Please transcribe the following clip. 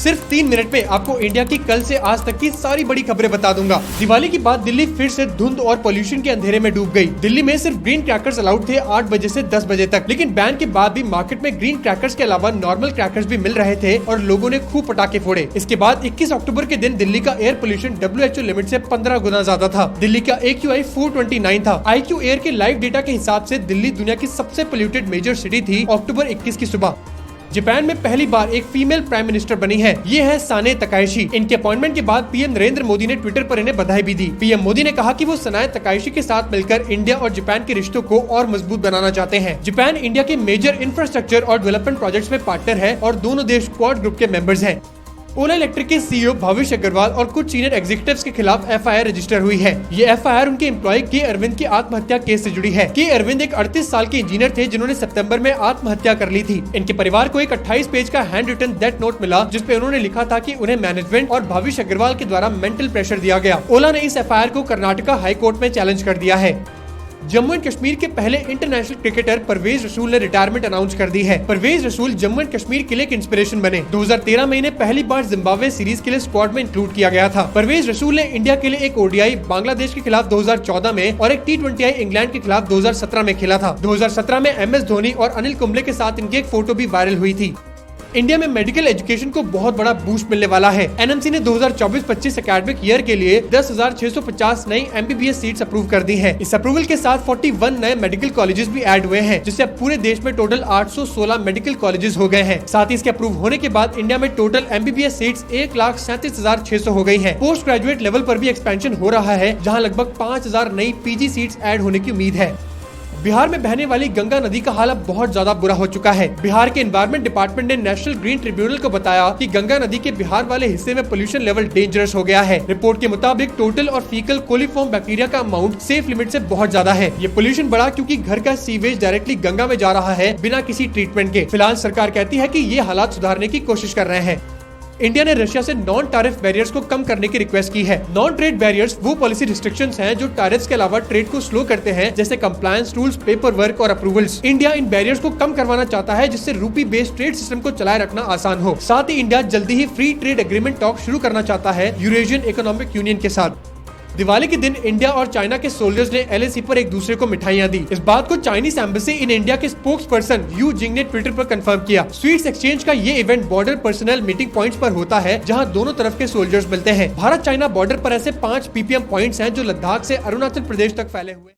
सिर्फ 3 मिनट में आपको इंडिया की कल से आज तक की सारी बड़ी खबरें बता दूंगा। दिवाली के बाद दिल्ली फिर से धुंध और पोल्यूशन के अंधेरे में डूब गई। दिल्ली में सिर्फ ग्रीन क्रैकर्स अलाउड थे 8 बजे से 10 बजे तक, लेकिन बैन के बाद भी मार्केट में ग्रीन क्रैकर्स के अलावा नॉर्मल क्रैकर्स भी मिल रहे थे और लोगों ने खूब पटाखे फोड़े। इसके बाद 21 अक्टूबर के दिन दिल्ली का एयर पोल्यूशन WHO लिमिट से 15 गुना ज्यादा था। दिल्ली का AQI 429 था। IQ एयर के लाइव डेटा के हिसाब से दिल्ली दुनिया की सबसे पोल्यूटेड मेजर सिटी थी अक्टूबर 21 की सुबह। जापान में पहली बार एक फीमेल प्राइम मिनिस्टर बनी है। ये है साने तकाइशी। इनके अपॉइंटमेंट के बाद पीएम नरेंद्र मोदी ने ट्विटर पर इन्हें बधाई भी दी। पीएम मोदी ने कहा कि वो साने तकाइशी के साथ मिलकर इंडिया और जापान के रिश्तों को और मजबूत बनाना चाहते हैं। जापान इंडिया के मेजर इंफ्रास्ट्रक्चर और डेवलपमेंट प्रोजेक्ट्स में पार्टनर है और दोनों देश क्वाड ग्रुप के मेंबर्स हैं। ओला इलेक्ट्रिक के CEO भविष्य अग्रवाल और कुछ सीनियर एग्जीक्यूटिव्स के खिलाफ FIR रजिस्टर हुई है। ये FIR उनके एम्प्लॉय के अरविंद की आत्महत्या केस से जुड़ी है। के अरविंद एक 38 साल के इंजीनियर थे जिन्होंने सितंबर में आत्महत्या कर ली थी। इनके परिवार को एक 28 पेज का हैंड रिटन डेथ नोट मिला, जिसपे उन्होंने लिखा था कि उन्हें मैनेजमेंट और भविष्य अग्रवाल के द्वारा मेंटल प्रेशर दिया गया। ओला ने इस FIR को कर्नाटका हाई कोर्ट में चैलेंज कर दिया है। जम्मू एंड कश्मीर के पहले इंटरनेशनल क्रिकेटर परवेज रसूल ने रिटायरमेंट अनाउंस कर दी है। परवेज रसूल जम्मू एंड कश्मीर के लिए एक इंस्पिरेशन बने। 2013 में इन्हें पहली बार जिम्बाब्वे सीरीज के लिए स्क्वाड में इंक्लूड किया गया था। परवेज रसूल ने इंडिया के लिए एक ODI बांग्लादेश के खिलाफ 2014 में और एक T20I इंग्लैंड के खिलाफ 2017 में खेला था। 2017 में MS धोनी और अनिल कुंबले के साथ इनकी एक फोटो भी वायरल हुई थी। इंडिया में मेडिकल एजुकेशन को बहुत बड़ा बूस्ट मिलने वाला है। NMC ने 2024-25 एकेडमिक ईयर के लिए 10,650 नई MBBS सीट्स अप्रूव कर दी हैं। इस अप्रूवल के साथ 41 नए मेडिकल कॉलेजेस भी ऐड हुए हैं, जिससे अब पूरे देश में टोटल 816 मेडिकल कॉलेजेस हो गए हैं। साथ ही इसके अप्रूव होने के बाद इंडिया में टोटल MBBS सीट्स 1,37,600 हो गई है। पोस्ट ग्रेजुएट लेवल पर भी एक्सपेंशन हो रहा है, जहाँ लगभग 5,000 नई PG सीट्स ऐड होने की उम्मीद है। बिहार में बहने वाली गंगा नदी का हाल अब बहुत ज्यादा बुरा हो चुका है। बिहार के एनवायरमेंट डिपार्टमेंट ने नेशनल ग्रीन ट्रिब्यूनल को बताया कि गंगा नदी के बिहार वाले हिस्से में पोल्यूशन लेवल डेंजरस हो गया है। रिपोर्ट के मुताबिक टोटल और फीकल कोलिफॉर्म बैक्टीरिया का अमाउंट सेफ लिमिट से बहुत ज्यादा है। ये पोल्यूशन बढ़ा क्योंकि घर का सीवेज डायरेक्टली गंगा में जा रहा है बिना किसी ट्रीटमेंट के। फिलहाल सरकार कहती है कि ये हालात सुधारने की कोशिश कर रहे हैं। इंडिया ने रशिया से नॉन टैरिफ बैरियर्स को कम करने की रिक्वेस्ट की है। नॉन ट्रेड बैरियर्स वो पॉलिसी रिस्ट्रिक्शंस हैं जो टैरिफ्स के अलावा ट्रेड को स्लो करते हैं, जैसे कंप्लायंस रूल्स, पेपर वर्क और अप्रूवल्स। इंडिया इन बैरियर्स को कम करवाना चाहता है, जिससे रूपी बेस्ड ट्रेड सिस्टम को चलाए रखना आसान हो। साथ ही इंडिया जल्दी ही फ्री ट्रेड एग्रीमेंट टॉक शुरू करना चाहता है यूरेशियन इकोनॉमिक यूनियन के साथ। दिवाली के दिन इंडिया और चाइना के सोल्जर्स ने LAC पर एक दूसरे को मिठाइयां दी। इस बात को चाइनीज एम्बेसी इन इंडिया के स्पोक्स पर्सन यू जिंग ने ट्विटर पर कंफर्म किया। स्वीट्स एक्सचेंज का ये event border personal meeting points पर होता है, जहां दोनों तरफ के सोल्जर्स मिलते हैं। भारत चाइना बॉर्डर पर ऐसे 5 PPM पॉइंट्स हैं जो लद्दाख से अरुणाचल प्रदेश तक फैले हुए।